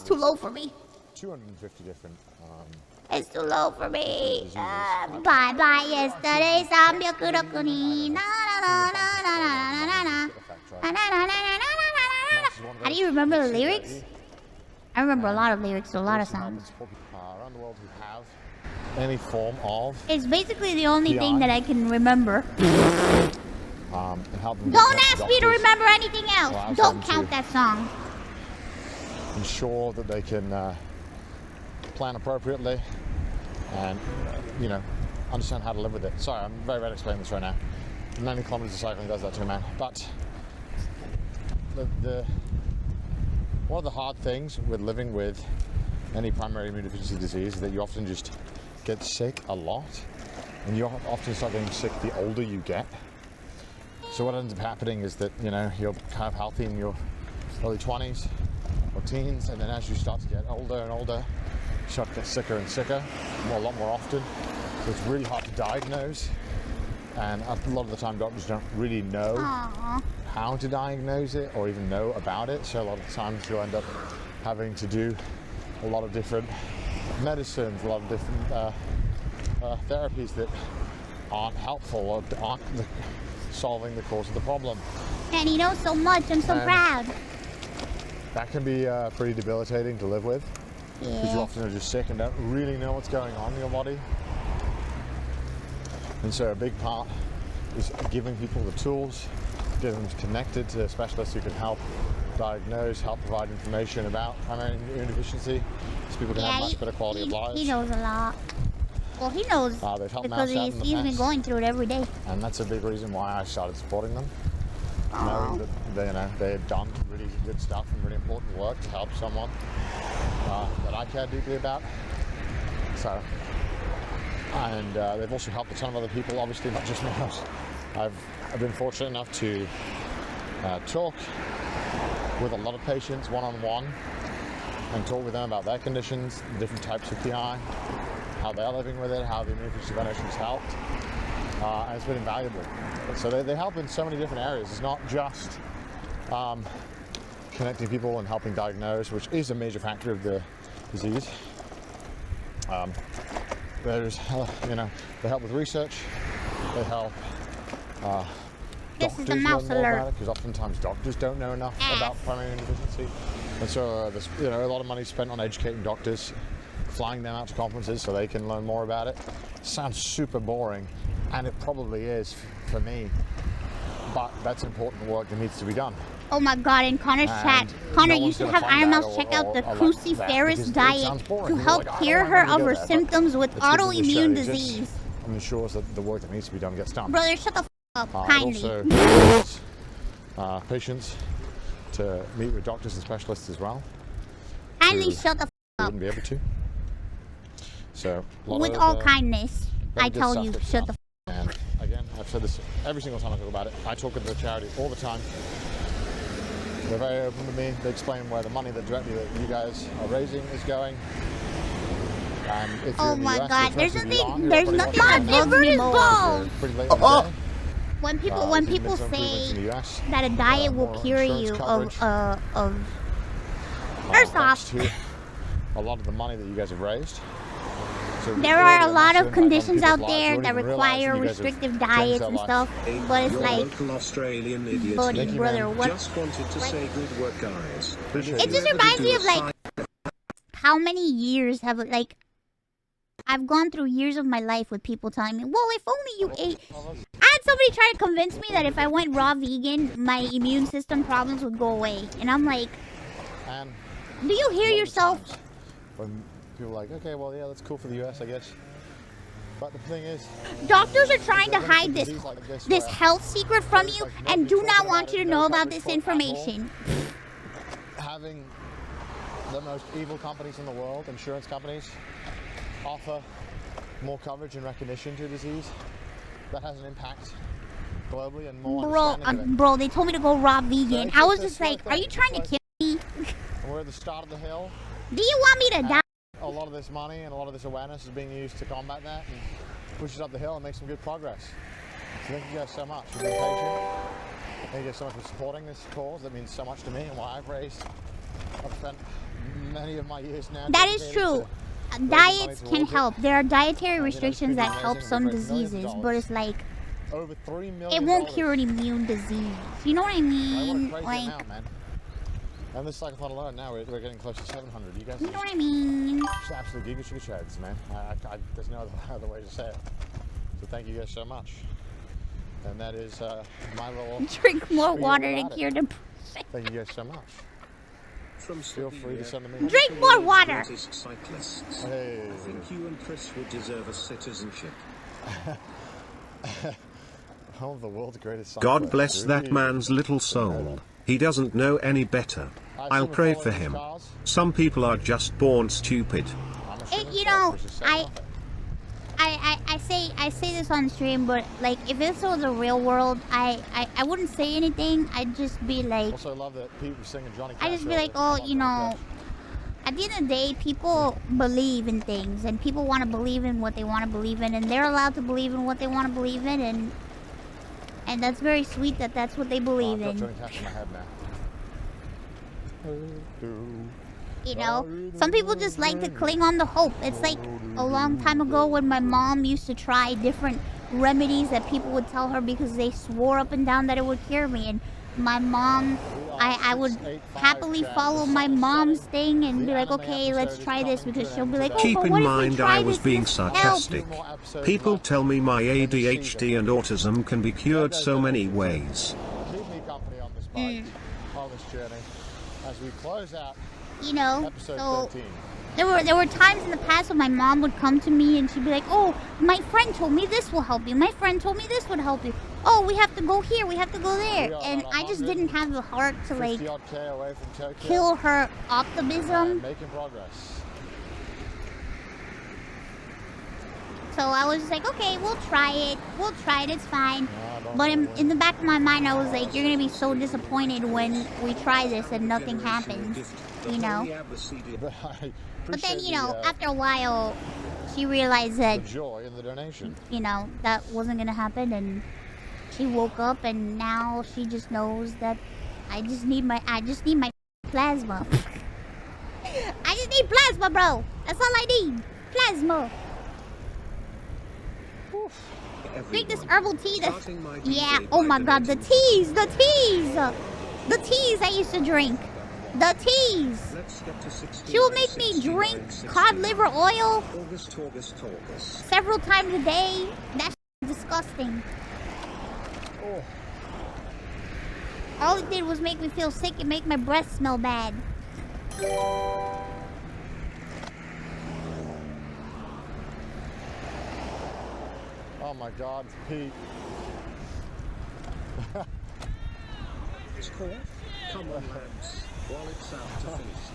too low for me. 250 different. It's too low for me. Bye bye yesterday. 306にななななななななな。How do you remember the lyrics? I remember a lot of lyrics to a lot of songs. Around the world who have any form of. It's basically the only thing that I can remember. And help them Don't ask me to remember anything else. Don't count that song. Ensure that they can plan appropriately and, you know, understand how to live with it. Sorry, I'm very bad at explaining this right now. 90 kilometers of cycling does that too, man. But one of the hard things with living with any primary immunodeficiency disease is that you often just get sick a lot, and you often start getting sick the older you get. So what ends up happening is that, you know, you're kind of healthy in your early 20s or teens, and then as you start to get older and older, you start to get sicker and sicker, a lot more often. So it's really hard to diagnose, and a lot of the time doctors don't really know how to diagnose it or even know about it. So a lot of times you'll end up having to do a lot of different medicines, a lot of different therapies that aren't helpful or aren't solving the cause of the problem. And he knows so much. I'm so proud. That can be pretty debilitating to live with, because you often are just sick and don't really know what's going on in your body. And so a big part is giving people the tools, getting them connected to specialists who can help diagnose, help provide information about primary immunodeficiency, so people can have much better quality of lives. He knows a lot. Well, he knows because he's been going through it every day. And that's a big reason why I started supporting them, knowing that they had done really good stuff and really important work to help someone that I care deeply about. So, and they've also helped a ton of other people, obviously not just me. I've been fortunate enough to talk with a lot of patients one-on-one and talk with them about their conditions, the different types of PI, how they're living with it, how the immunodeficiency prevention has helped, and it's been invaluable. So they help in so many different areas. It's not just connecting people and helping diagnose, which is a major factor of the disease. There's, you know, they help with research. They help doctors learn more about it, because oftentimes doctors don't know enough about primary immunodeficiency. And so there's, you know, a lot of money spent on educating doctors, flying them out to conferences so they can learn more about it. Sounds super boring, and it probably is for me, but that's important work that needs to be done. Oh my God, in Connor's chat, Connor, you should have Ironmouse check out the cruciferous diet to help cure her of her symptoms with autoimmune disease. And ensures that the work that needs to be done gets done. Brother, shut the f up, kindly. It also allows patients to meet with doctors and specialists as well. Kindly shut the f up. Wouldn't be able to. So, with all kindness, I tell you, shut the f up. And again, I've said this every single time I talk about it. I talk with the charity all the time. They're very open to me. They explain where the money that you guys are raising is going. Oh my God! There's nothing that bugs me more. When people say that a diet will cure you of first off, a lot of the money that you guys have raised. There are a lot of conditions out there that require restrictive diets and stuff, but it's like, buddy, brother, what? Just wanted to say good work, guys. It just reminds me of like how many years have like. I've gone through years of my life with people telling me, well, if only you ate... I had somebody try to convince me that if I went raw vegan, my immune system problems would go away. And I'm like, do you hear yourself? When people are like, okay, well, yeah, that's cool for the US, I guess. But the thing is... Doctors are trying to hide this health secret from you and do not want you to know about this information. Having the most evil companies in the world, insurance companies, offer more coverage and recognition to a disease that has an impact globally and more bro, they told me to go raw vegan. I was just like, are you trying to kill me? We're at the start of the hill. Do you want me to die? A lot of this money and a lot of this awareness is being used to combat that and push us up the hill and make some good progress. So thank you guys so much for being patient. Thank you guys so much for supporting this cause that means so much to me and why I've raised. I've spent many of my years now. That is dedicated true. to Diets money can towards it. help. There are dietary You know, restrictions it's that pretty help amazing. some We've raised millions of diseases, but dollars. it's like Over $3 million. it won't cure an immune disease. You know what I Like, what a mean? crazy Like, amount, man. And this cyclothon alone, now we're getting close to 700. You guys you are know what I mean? just absolute giga sugar sheds, man. There's no other way to say it. So thank you guys so much. And that is my little. Drink more spiel water to about it. cure the. Thank you guys so much. From Feel free to send them in. Drink more water. Cyclists. Hey. I think you and Chris would deserve a citizenship. Home of the world's greatest God cyclist. bless that Really? man's little soul. He doesn't know any better. I'll pray for him. Some people are just born stupid. You know, I say this on stream, but like if this was a real world, I wouldn't say anything. I'd just be like, Also, I love that people singing Johnny Cash. I'd just be like, oh, you know, at the end of the day, people believe in things, and people want to believe in what they want to believe in, and they're allowed to believe in what they want to believe in, and that's very sweet that that's what they believe I've got in. Johnny Cash in my head now. You know, some people just like to cling on to hope. It's like a long time ago when my mom used to try different remedies that people would tell her because they swore up and down that it would cure me. And my mom, I would happily follow my mom's thing and be like, okay, let's try this, because she'll be like, oh, Keep but in what if we mind try I was this and being this helps? sarcastic. People tell me my ADHD and autism can be cured so many ways. Keep me company on this bike, on this journey, as we close out You know, episode so 13. there were times in the past when my mom would come to me and she'd be like, oh, my friend told me this will help you. My friend told me this would help you. Oh, we have to go here. We have to go there. We are And about I just didn't have the heart to like 50 odd K away from Tokyo, kill her and optimism. making progress. So I was just like, okay, we'll try it. We'll try it. It's fine. don't But know in the back of my mind, I was like, you're going to be so disappointed when we try this and nothing happens. You know? But I But then, appreciate you know, the, after a while, she realized that, the joy in the donation. you know, that wasn't going to happen. And she woke up and now she just knows that I just need my plasma. I just need plasma, bro. That's all I need. Plasma. Drink this herbal tea. Yeah. Oh my God, the teas, the teas I used to drink. The teas. She will make me drink cod liver oil several times a day. That's disgusting. Oh. All it did was make me feel sick and make my breath smell bad. Oh my God, Pete. It's called Come on, lads. While it's out to finish